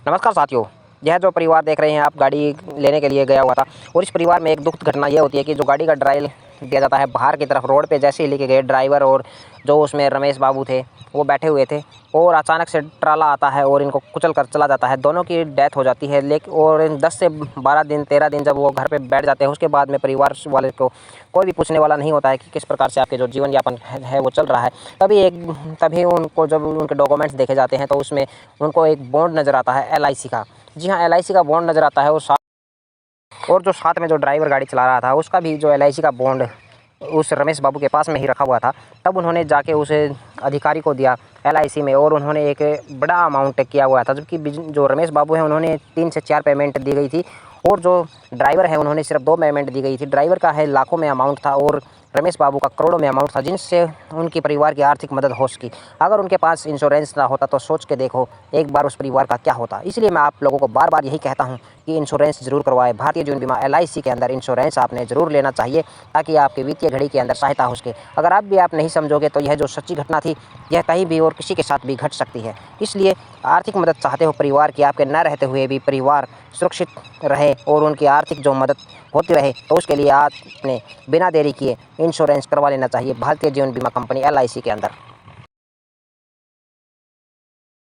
नमस्कार साथियों, यह जो परिवार देख रहे हैं आप गाड़ी लेने के लिए गया हुआ था और इस परिवार में एक दुखद घटना ये होती है कि जो गाड़ी का ट्रायल दिया जाता है बाहर की तरफ रोड पे, जैसे ही लेके गए ड्राइवर और जो उसमें रमेश बाबू थे वो बैठे हुए थे और अचानक से ट्राला आता है और इनको कुचल कर चला जाता है। दोनों की डेथ हो जाती है। लेकिन और 10 से 12 दिन 13 दिन जब वो घर पे बैठ जाते हैं उसके बाद में परिवार वाले को कोई भी पूछने वाला नहीं होता है कि किस प्रकार से आपके जो जीवन यापन है वो चल रहा है। तभी उनको जब उनके डॉक्यूमेंट्स देखे जाते हैं तो उसमें उनको एक बॉन्ड नज़र आता है LIC का। जी हाँ, LIC का बॉन्ड नज़र आता है और जो साथ में जो ड्राइवर गाड़ी चला रहा था उसका भी जो LIC का बॉन्ड उस रमेश बाबू के पास में ही रखा हुआ था। तब उन्होंने जाके उस अधिकारी को दिया LIC में और उन्होंने एक बड़ा अमाउंट किया हुआ था, जबकि जो रमेश बाबू हैं उन्होंने 3 से 4 पेमेंट दी गई थी और जो ड्राइवर है उन्होंने सिर्फ 2 पेमेंट दी गई थी। ड्राइवर का है लाखों में अमाउंट था और रमेश बाबू का करोड़ों में अमाउंट था, जिनसे उनकी परिवार की आर्थिक मदद हो सकी। अगर उनके पास इंश्योरेंस ना होता तो सोच के देखो एक बार उस परिवार का क्या होता। इसलिए मैं आप लोगों को बार बार यही कहता हूँ कि इंश्योरेंस ज़रूर करवाएं। भारतीय जीवन बीमा LIC के अंदर इंश्योरेंस आपने ज़रूर लेना चाहिए ताकि आपकी वित्तीय घड़ी के अंदर सहायता हो सके। अगर आप नहीं समझोगे तो यह जो सच्ची घटना थी यह कहीं भी और किसी के साथ भी घट सकती है। इसलिए आर्थिक मदद चाहते हो परिवार की, आपके न रहते हुए भी परिवार सुरक्षित रहे और उनकी आर्थिक जो मदद होती रहे, तो उसके लिए आपने बिना देरी किए इंश्योरेंस करवा लेना चाहिए भारतीय जीवन बीमा कंपनी LIC के अंदर।